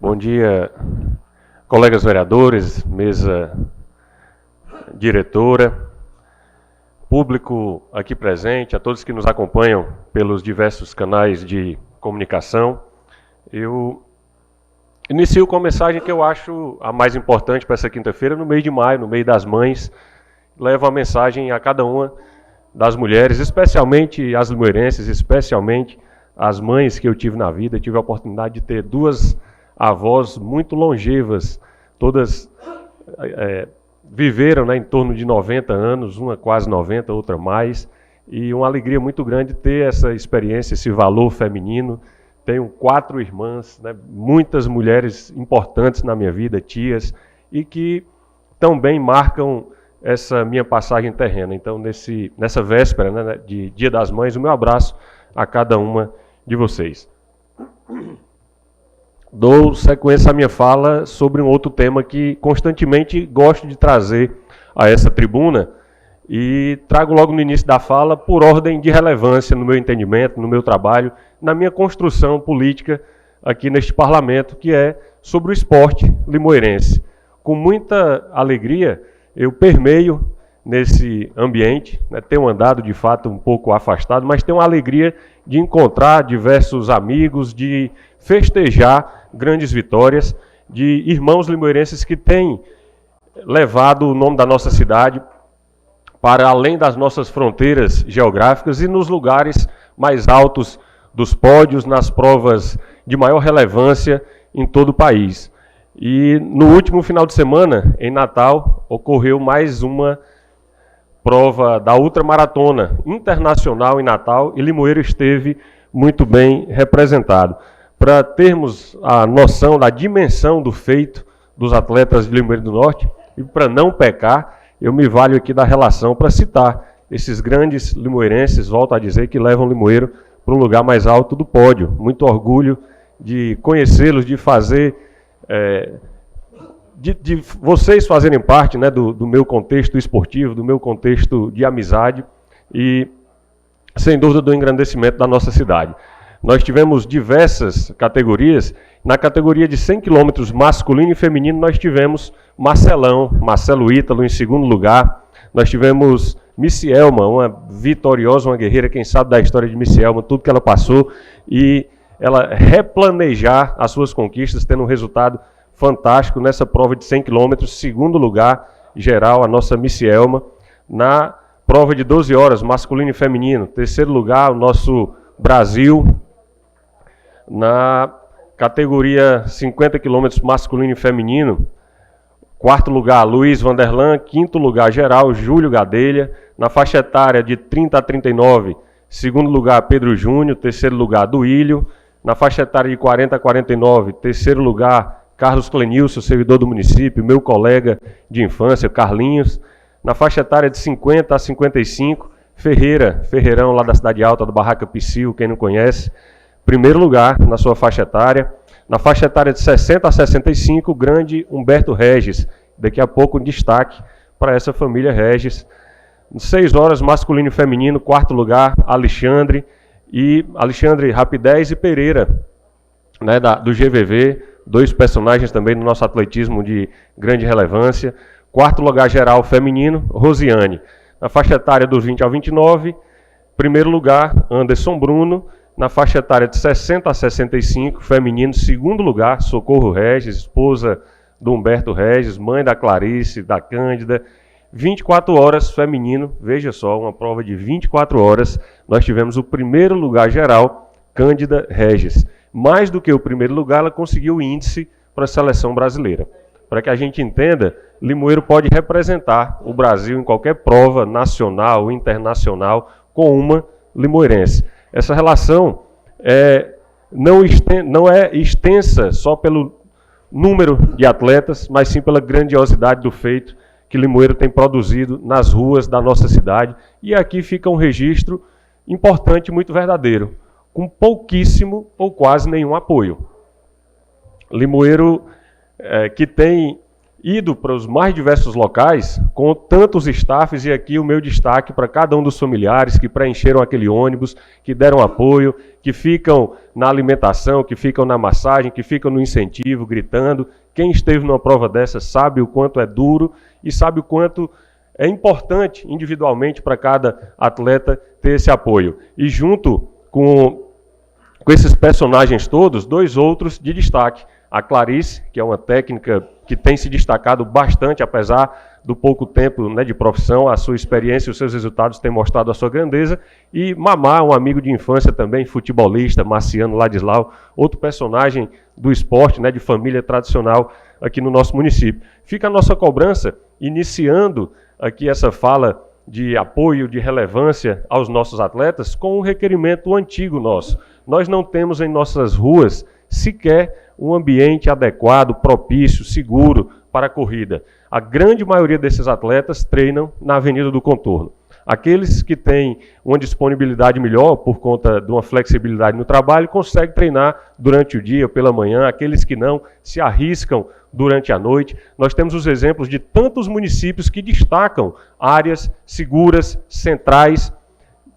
Bom dia, colegas vereadores, mesa diretora, público aqui presente, a todos que nos acompanham pelos diversos canais de comunicação. Eu inicio com a mensagem que eu acho a mais importante para essa quinta-feira, no mês de maio, no mês das mães. Levo a mensagem a cada uma das mulheres, especialmente as limoeirenses, especialmente as mães que eu tive na vida. Eu tive a oportunidade de ter duas avós muito longevas, todas viveram, em torno de 90 anos, uma quase 90, outra mais, e uma alegria muito grande ter essa experiência, esse valor feminino. Tenho 4 irmãs, muitas mulheres importantes na minha vida, tias, e que também marcam essa minha passagem terrena. Então, nessa véspera de Dia das Mães, o meu abraço a cada uma de vocês. Dou sequência à minha fala sobre um outro tema que constantemente gosto de trazer a essa tribuna, e trago logo no início da fala por ordem de relevância no meu entendimento, no meu trabalho, na minha construção política aqui neste parlamento, que é sobre o esporte limoeirense. Com muita alegria, eu permeio nesse ambiente, tenho andado de fato um pouco afastado, mas tenho a alegria de encontrar diversos amigos, de festejar grandes vitórias, de irmãos limoeirenses que têm levado o nome da nossa cidade para além das nossas fronteiras geográficas e nos lugares mais altos dos pódios, nas provas de maior relevância em todo o país. E no último final de semana, em Natal, ocorreu mais uma prova da ultramaratona internacional em Natal, e Limoeiro esteve muito bem representado. Para termos a noção da dimensão do feito dos atletas de Limoeiro do Norte, e para não pecar, eu me valho aqui da relação para citar esses grandes limoeirenses, volto a dizer, que levam Limoeiro para um lugar mais alto do pódio. Muito orgulho de conhecê-los, de fazer, de vocês fazerem parte do meu contexto esportivo, do meu contexto de amizade e, sem dúvida, do engrandecimento da nossa cidade. Nós tivemos diversas categorias. Na categoria de 100 km masculino e feminino, nós tivemos Marcelo Ítalo em segundo lugar. Nós tivemos Missielma, uma vitoriosa, uma guerreira, quem sabe da história de Missielma, tudo que ela passou, e ela replanejar as suas conquistas, tendo um resultado fantástico nessa prova de 100 km, segundo lugar geral, a nossa Missielma. Na prova de 12 horas, masculino e feminino, terceiro lugar, o nosso Brasil. Na categoria 50 km masculino e feminino, quarto lugar, Luiz Vanderlan, quinto lugar, geral, Júlio Gadelha. Na faixa etária de 30 a 39, segundo lugar, Pedro Júnior, terceiro lugar, Duílio. Na faixa etária de 40 a 49, terceiro lugar, Carlos Clenilson, servidor do município, meu colega de infância, Carlinhos. Na faixa etária de 50 a 55, Ferreirão, lá da Cidade Alta, do Barraca Psyu, quem não conhece, primeiro lugar na sua faixa etária. Na faixa etária de 60 a 65, grande Humberto Regis, daqui a pouco um destaque para essa família Regis. 6 horas, masculino e feminino, quarto lugar, Alexandre Rapidez e Pereira, do GVV, 2 personagens também do nosso atletismo de grande relevância. Quarto lugar geral feminino, Rosiane. Na faixa etária dos 20 ao 29, primeiro lugar, Anderson Bruno. Na faixa etária de 60 a 65, feminino, segundo lugar, Socorro Regis, esposa do Humberto Regis, mãe da Clarice, da Cândida. 24 horas, feminino, veja só, uma prova de 24 horas, nós tivemos o primeiro lugar geral, Cândida Regis. Mais do que o primeiro lugar, ela conseguiu o índice para a seleção brasileira. Para que a gente entenda, Limoeiro pode representar o Brasil em qualquer prova nacional ou internacional com uma limoeirense. Essa relação não é extensa só pelo número de atletas, mas sim pela grandiosidade do feito que Limoeiro tem produzido nas ruas da nossa cidade. E aqui fica um registro importante, muito verdadeiro, com pouquíssimo ou quase nenhum apoio. Limoeiro, que tem ido para os mais diversos locais, com tantos staffs, e aqui o meu destaque para cada um dos familiares que preencheram aquele ônibus, que deram apoio, que ficam na alimentação, que ficam na massagem, que ficam no incentivo, gritando. Quem esteve numa prova dessa sabe o quanto é duro e sabe o quanto é importante individualmente para cada atleta ter esse apoio. E junto com esses personagens todos, 2 outros de destaque. A Clarice, que é uma técnica que tem se destacado bastante, apesar do pouco tempo, né, de profissão, a sua experiência e os seus resultados têm mostrado a sua grandeza. E Mamá, um amigo de infância também, futebolista, Marciano Ladislau, outro personagem do esporte, né, de família tradicional aqui no nosso município. Fica a nossa cobrança, iniciando aqui essa fala de apoio, de relevância aos nossos atletas, com um requerimento antigo nosso. Nós não temos em nossas ruas sequer um ambiente adequado, propício, seguro para a corrida. A grande maioria desses atletas treinam na Avenida do Contorno. Aqueles que têm uma disponibilidade melhor por conta de uma flexibilidade no trabalho, conseguem treinar durante o dia, pela manhã. Aqueles que não, se arriscam durante a noite. Nós temos os exemplos de tantos municípios que destacam áreas seguras, centrais,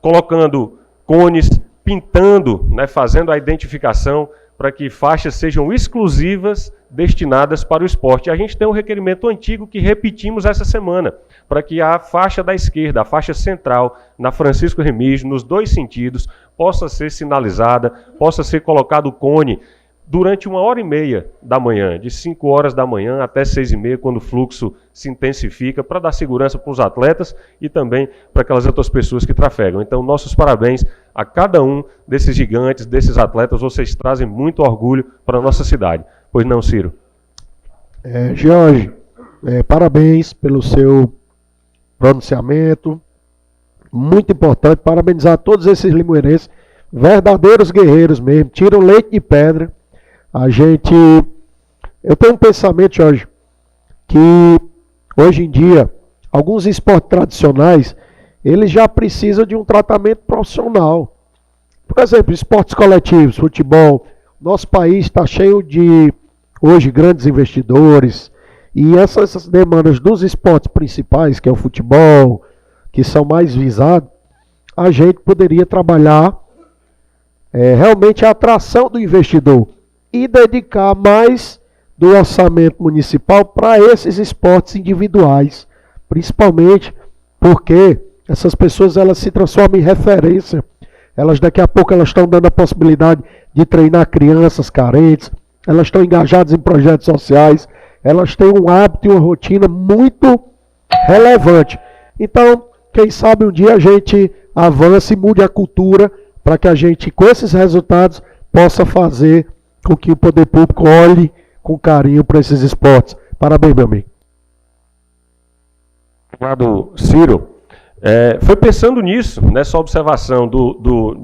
colocando cones, pintando, né, fazendo a identificação para que faixas sejam exclusivas destinadas para o esporte. A gente tem um requerimento antigo que repetimos essa semana, para que a faixa da esquerda, a faixa central, na Francisco Remígio, nos 2 sentidos, possa ser sinalizada, possa ser colocado o cone durante 1h30 da manhã, de 5 horas da manhã até 6h30, quando o fluxo se intensifica, para dar segurança para os atletas e também para aquelas outras pessoas que trafegam. Então, nossos parabéns a cada um desses gigantes, desses atletas. Vocês trazem muito orgulho para a nossa cidade. Pois não, Ciro? Jorge, parabéns pelo seu pronunciamento. Muito importante. Parabenizar todos esses limoeirenses, verdadeiros guerreiros mesmo, tiram leite de pedra. Eu tenho um pensamento, Jorge, que hoje em dia, alguns esportes tradicionais, eles já precisam de um tratamento profissional. Por exemplo, esportes coletivos, futebol. Nosso país está cheio de, hoje, grandes investidores, e essas demandas dos esportes principais, que é o futebol, que são mais visados, a gente poderia trabalhar realmente a atração do investidor e dedicar mais do orçamento municipal para esses esportes individuais, principalmente porque essas pessoas elas se transformam em referência. Daqui a pouco elas estão dando a possibilidade de treinar crianças carentes, elas estão engajadas em projetos sociais, elas têm um hábito e uma rotina muito relevante. Então, quem sabe um dia a gente avance e mude a cultura para que a gente, com esses resultados, possa fazer com que o poder público olhe com carinho para esses esportes. Parabéns, meu amigo. Obrigado, Ciro. Foi pensando nisso, nessa observação do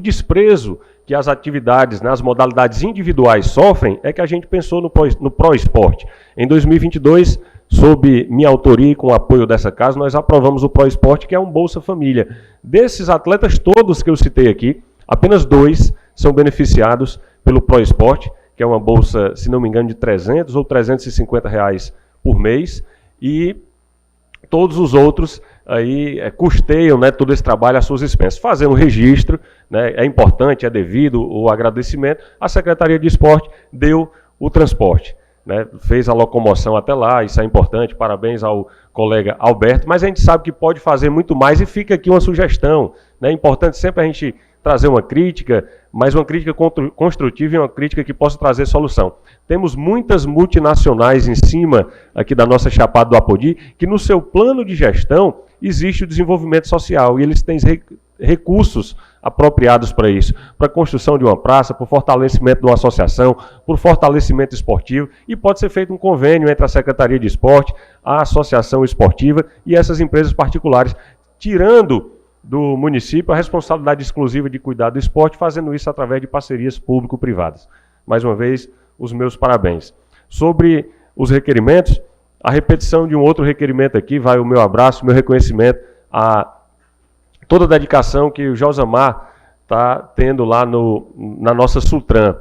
desprezo que as atividades, né, as modalidades individuais sofrem, é que a gente pensou no ProEsporte. Em 2022, sob minha autoria e com o apoio dessa casa, nós aprovamos o ProEsporte, que é um Bolsa Família. Desses atletas todos que eu citei aqui, apenas 2 são beneficiados pelo ProEsporte, que é uma bolsa, se não me engano, de R$300 ou R$350 por mês, e todos os outros aí custeiam, né, todo esse trabalho às suas expensas. Fazer um registro, né, é importante, é devido o agradecimento. A Secretaria de Esporte deu o transporte, né, fez a locomoção até lá, isso é importante, parabéns ao colega Alberto, mas a gente sabe que pode fazer muito mais e fica aqui uma sugestão, né, é importante sempre a gente trazer uma crítica, mas uma crítica construtiva e uma crítica que possa trazer solução. Temos muitas multinacionais em cima aqui da nossa Chapada do Apodi, que no seu plano de gestão existe o desenvolvimento social, e eles têm recursos apropriados para isso, para a construção de uma praça, para o fortalecimento de uma associação, para o fortalecimento esportivo, e pode ser feito um convênio entre a Secretaria de Esporte, a Associação Esportiva e essas empresas particulares, tirando do município a responsabilidade exclusiva de cuidar do esporte, fazendo isso através de parcerias público-privadas. Mais uma vez, os meus parabéns. Sobre os requerimentos, a repetição de um outro requerimento aqui, vai o meu abraço, o meu reconhecimento a toda a dedicação que o Josamar está tendo lá na nossa Sultran.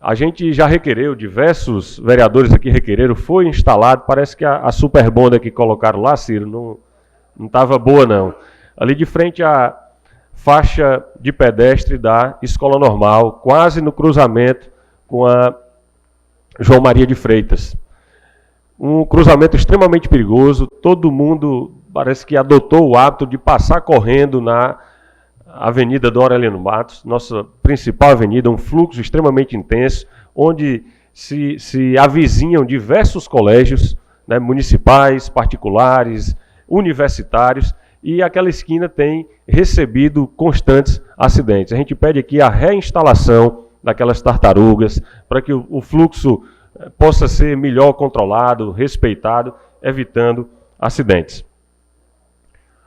A gente já requereu, diversos vereadores aqui requereram, foi instalado, parece que a Superbonda que colocaram lá, Ciro, não estava boa não. Ali de frente à faixa de pedestre da Escola Normal, quase no cruzamento com a João Maria de Freitas. Um cruzamento extremamente perigoso, todo mundo parece que adotou o hábito de passar correndo na Avenida Dom Aureliano Matos, nossa principal avenida, um fluxo extremamente intenso, onde se avizinham diversos colégios, né, municipais, particulares, universitários, e aquela esquina tem recebido constantes acidentes. A gente pede aqui a reinstalação daquelas tartarugas, para que o fluxo possa ser melhor controlado, respeitado, evitando acidentes.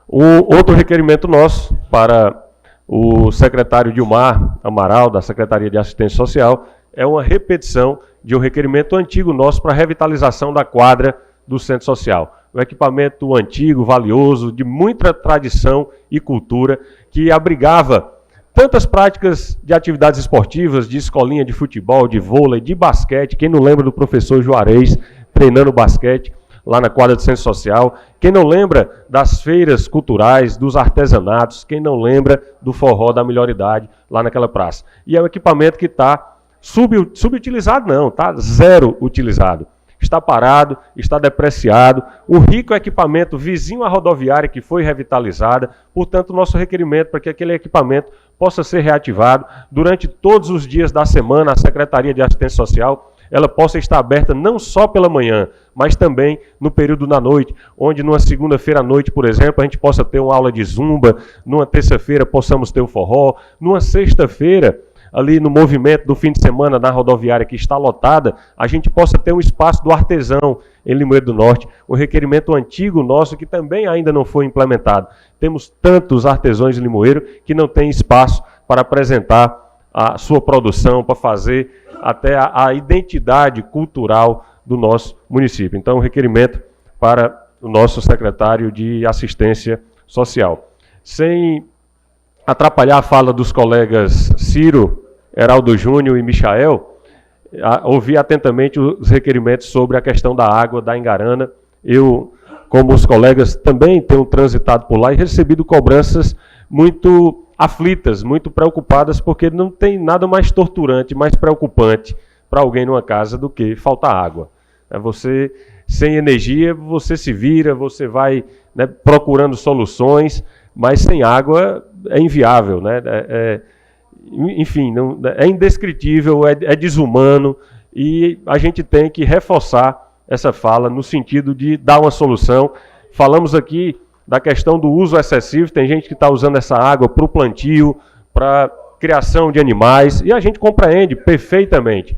Outro requerimento nosso para o secretário Dilmar Amaral, da Secretaria de Assistência Social, é uma repetição de um requerimento antigo nosso para a revitalização da quadra do Centro Social. Um equipamento antigo, valioso, de muita tradição e cultura, que abrigava tantas práticas de atividades esportivas, de escolinha de futebol, de vôlei, de basquete. Quem não lembra do professor Juarez treinando basquete lá na quadra do Centro Social? Quem não lembra das feiras culturais, dos artesanatos? Quem não lembra do forró da melhoridade lá naquela praça? E é um equipamento que está subutilizado, não, está zero utilizado. Está parado, está depreciado, um rico equipamento vizinho à rodoviária que foi revitalizada, portanto, nosso requerimento para que aquele equipamento possa ser reativado durante todos os dias da semana, a Secretaria de Assistência Social, ela possa estar aberta não só pela manhã, mas também no período da noite, onde numa segunda-feira à noite, por exemplo, a gente possa ter uma aula de zumba, numa terça-feira possamos ter o forró, numa sexta-feira, ali no movimento do fim de semana na rodoviária que está lotada, a gente possa ter um espaço do artesão em Limoeiro do Norte, um requerimento antigo nosso que também ainda não foi implementado. Temos tantos artesãos em Limoeiro que não têm espaço para apresentar a sua produção, para fazer até a identidade cultural do nosso município. Então, um requerimento para o nosso secretário de Assistência Social. Sem atrapalhar a fala dos colegas Ciro, Heraldo Júnior e Michael, ouvi atentamente os requerimentos sobre a questão da água da Engarana. Eu, como os colegas, também tenho transitado por lá e recebido cobranças muito aflitas, muito preocupadas, porque não tem nada mais torturante, mais preocupante para alguém numa casa do que faltar água. Você, sem energia, você se vira, você vai, né, procurando soluções, mas sem água é inviável, né? Enfim, é indescritível, é desumano, e a gente tem que reforçar essa fala no sentido de dar uma solução. Falamos aqui da questão do uso excessivo, tem gente que está usando essa água para o plantio, para criação de animais, e a gente compreende perfeitamente,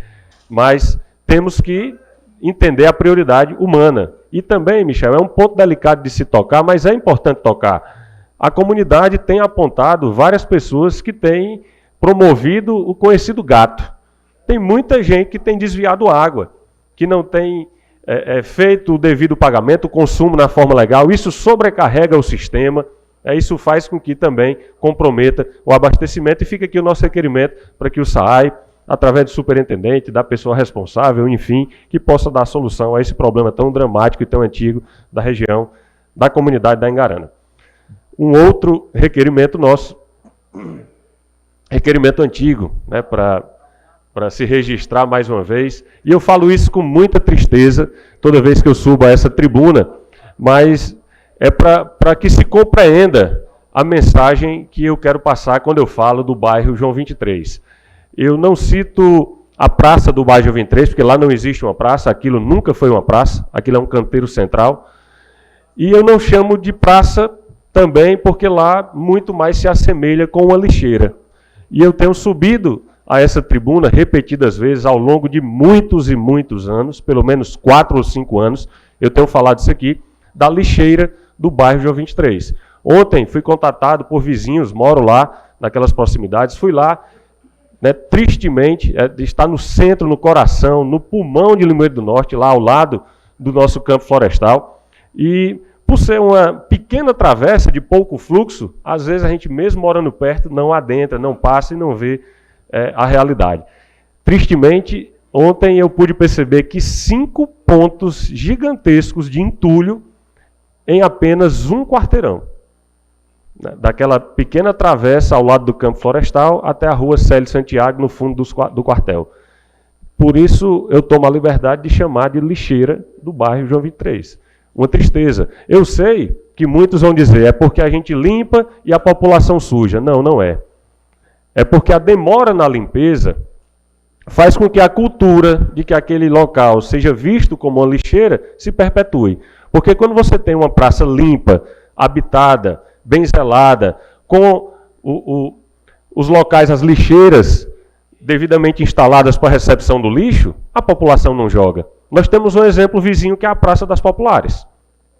mas temos que entender a prioridade humana. E também, Michel, é um ponto delicado de se tocar, mas é importante tocar. A comunidade tem apontado várias pessoas que têm promovido o conhecido gato. Tem muita gente que tem desviado água, que não tem feito o devido pagamento, o consumo na forma legal. Isso sobrecarrega o sistema, isso faz com que também comprometa o abastecimento. E fica aqui o nosso requerimento para que o SAAI, através do superintendente, da pessoa responsável, enfim, que possa dar solução a esse problema tão dramático e tão antigo da região, da comunidade da Engarana. Um outro requerimento nosso, requerimento antigo, né, para se registrar mais uma vez, e eu falo isso com muita tristeza toda vez que eu subo a essa tribuna, mas é para que se compreenda a mensagem que eu quero passar quando eu falo do bairro João 23. Eu não cito a praça do bairro João 23, porque lá não existe uma praça, aquilo nunca foi uma praça, aquilo é um canteiro central, e eu não chamo de praça também porque lá muito mais se assemelha com uma lixeira. E eu tenho subido a essa tribuna repetidas vezes ao longo de muitos e muitos anos, pelo menos 4 ou 5 anos, eu tenho falado isso aqui, da lixeira do bairro João 23. Ontem fui contatado por vizinhos, moro lá, naquelas proximidades, fui lá, né, tristemente, está no centro, no coração, no pulmão de Limoeiro do Norte, lá ao lado do nosso campo florestal, e por ser uma pequena travessa de pouco fluxo, às vezes a gente mesmo morando perto não adentra, não passa e não vê a realidade. tristemente, ontem eu pude perceber que 5 pontos gigantescos de entulho em apenas um quarteirão. Daquela pequena travessa ao lado do campo florestal até a rua Célio Santiago, no fundo do quartel. Por isso, eu tomo a liberdade de chamar de lixeira do bairro João 23. Uma tristeza. Eu sei que muitos vão dizer, é porque a gente limpa e a população suja. Não, não é. É porque a demora na limpeza faz com que a cultura de que aquele local seja visto como uma lixeira se perpetue. Porque quando você tem uma praça limpa, habitada, bem zelada, com os locais, as lixeiras devidamente instaladas para a recepção do lixo, a população não joga. Nós temos um exemplo vizinho que é a Praça das Populares.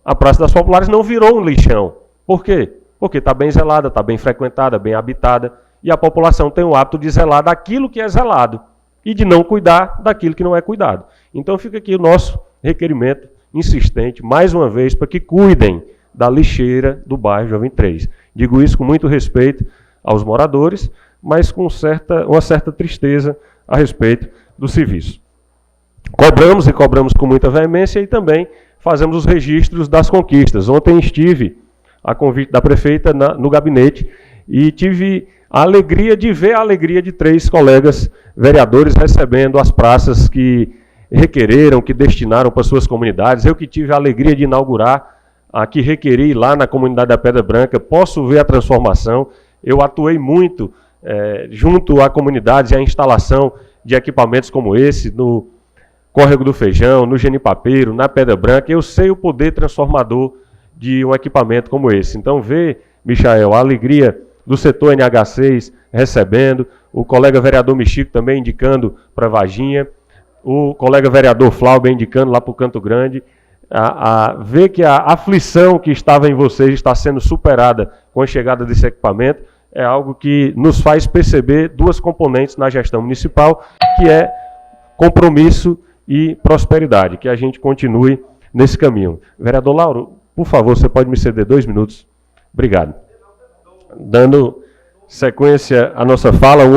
A Praça das Populares não virou um lixão. Por quê? Porque está bem zelada, está bem frequentada, bem habitada, e a população tem o hábito de zelar daquilo que é zelado e de não cuidar daquilo que não é cuidado. Então fica aqui o nosso requerimento insistente, mais uma vez, para que cuidem da lixeira do bairro João 23. Digo isso com muito respeito aos moradores, mas com uma certa tristeza a respeito do serviço. Cobramos e cobramos com muita veemência e também fazemos os registros das conquistas. Ontem estive, a convite da prefeita, no gabinete e tive a alegria de ver a alegria de 3 colegas vereadores recebendo as praças que requereram, que destinaram para suas comunidades. Eu que tive a alegria de inaugurar a que requeri lá na comunidade da Pedra Branca, posso ver a transformação. Eu atuei muito junto a comunidades e a instalação de equipamentos como esse, no Córrego do Feijão, no Genipapeiro, na Pedra Branca. Eu sei o poder transformador de um equipamento como esse. Então, ver, Michael, a alegria do setor NH6 recebendo, o colega vereador Michico também indicando para Varginha, o colega vereador Flauber indicando lá para o Canto Grande, ver que a aflição que estava em vocês está sendo superada com a chegada desse equipamento, é algo que nos faz perceber 2 componentes na gestão municipal, que é compromisso e prosperidade, que a gente continue nesse caminho. Vereador Lauro, por favor, você pode me ceder 2 minutos? Obrigado. Dando sequência à nossa fala, um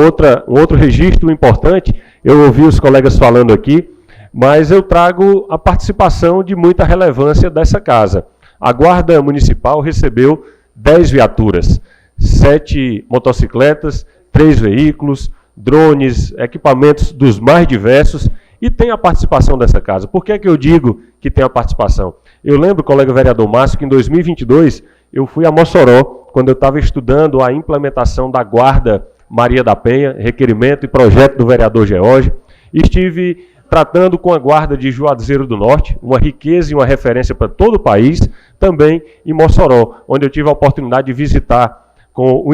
outro registro importante, eu ouvi os colegas falando aqui, mas eu trago a participação de muita relevância dessa casa. A Guarda Municipal recebeu 10 viaturas, 7 motocicletas, 3 veículos, drones, equipamentos dos mais diversos, e tem a participação dessa casa. Por que é que eu digo que tem a participação? Eu lembro, colega vereador Márcio, que em 2022 eu fui a Mossoró, quando eu estava estudando a implementação da Guarda Maria da Penha, requerimento e projeto do vereador George, e estive tratando com a Guarda de Juazeiro do Norte, uma riqueza e uma referência para todo o país, também em Mossoró, onde eu tive a oportunidade de visitar com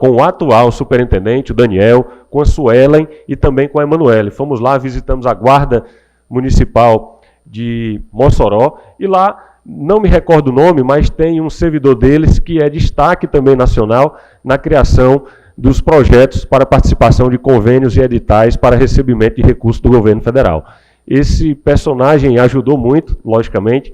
o atual superintendente, o Daniel, com a Suelen e também com a Emanuele. Fomos lá, visitamos a Guarda Municipal de Mossoró e lá, não me recordo o nome, mas tem um servidor deles que é destaque também nacional na criação dos projetos para participação de convênios e editais para recebimento de recursos do governo federal. Esse personagem ajudou muito, logicamente,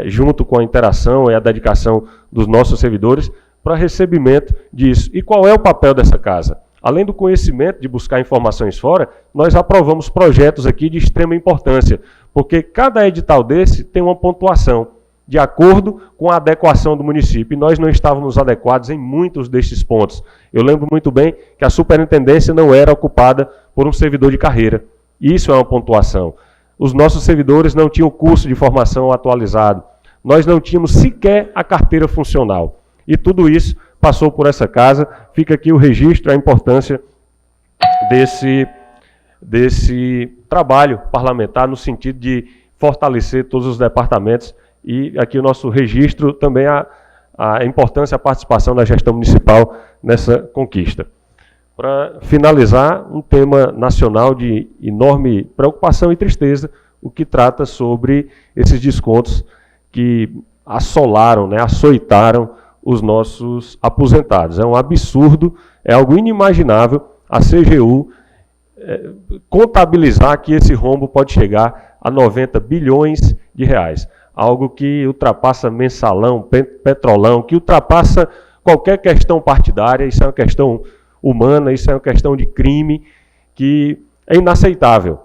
junto com a interação e a dedicação dos nossos servidores, para recebimento disso. E qual é o papel dessa casa? Além do conhecimento de buscar informações fora, nós aprovamos projetos aqui de extrema importância, porque cada edital desse tem uma pontuação de acordo com a adequação do município. E nós não estávamos adequados em muitos destes pontos. Eu lembro muito bem que a superintendência não era ocupada por um servidor de carreira. Isso é uma pontuação. Os nossos servidores não tinham curso de formação atualizado. Nós não tínhamos sequer a carteira funcional. E tudo isso passou por essa casa. Fica aqui o registro, a importância desse trabalho parlamentar no sentido de fortalecer todos os departamentos. E aqui o nosso registro também a importância, a participação da gestão municipal nessa conquista. Para finalizar, um tema nacional de enorme preocupação e tristeza, o que trata sobre esses descontos que assolaram, açoitaram os nossos aposentados. É um absurdo, é algo inimaginável a CGU contabilizar que esse rombo pode chegar a 90 bilhões de reais. Algo que ultrapassa mensalão, petrolão, que ultrapassa qualquer questão partidária. Isso é uma questão humana, isso é uma questão de crime que é inaceitável.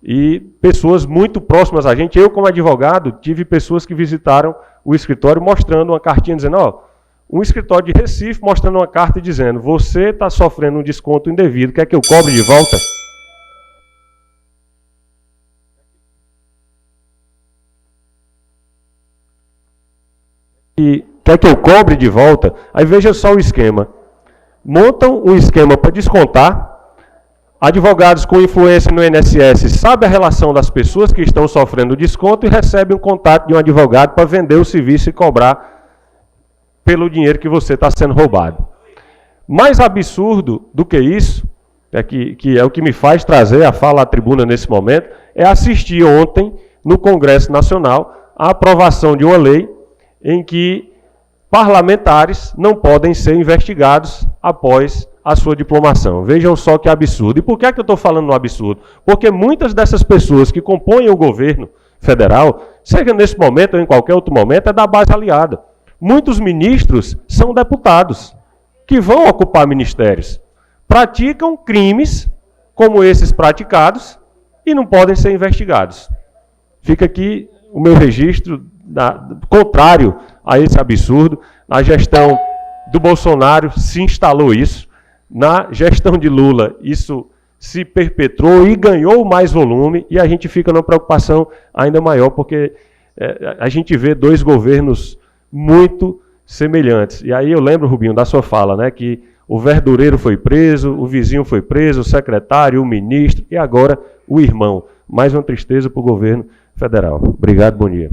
E pessoas muito próximas a gente, eu como advogado, tive pessoas que visitaram o escritório mostrando uma cartinha dizendo, ó, um escritório de Recife mostrando uma carta dizendo, você está sofrendo um desconto indevido, quer que eu cobre de volta? E quer que eu cobre de volta? Aí veja só o esquema. Montam um esquema para descontar. Advogados com influência no INSS sabem a relação das pessoas que estão sofrendo desconto e recebem um contato de um advogado para vender o serviço e cobrar pelo dinheiro que você está sendo roubado. Mais absurdo do que isso, que é o que me faz trazer a fala à tribuna nesse momento, é assistir ontem, no Congresso Nacional, a aprovação de uma lei em que parlamentares não podem ser investigados após a sua diplomação. Vejam só que absurdo. E por que é que eu estou falando no absurdo? Porque muitas dessas pessoas que compõem o governo federal, seja nesse momento ou em qualquer outro momento, é da base aliada. Muitos ministros são deputados que vão ocupar ministérios, praticam crimes como esses praticados e não podem ser investigados. Fica aqui o meu registro contrário a esse absurdo. Na gestão do Bolsonaro se instalou isso. Na gestão de Lula, isso se perpetuou e ganhou mais volume, e a gente fica numa preocupação ainda maior, porque a gente vê dois governos muito semelhantes. E aí eu lembro, Rubinho, da sua fala, né, que o verdureiro foi preso, o vizinho foi preso, o secretário, o ministro, e agora o irmão. Mais uma tristeza para o governo federal. Obrigado, bom dia.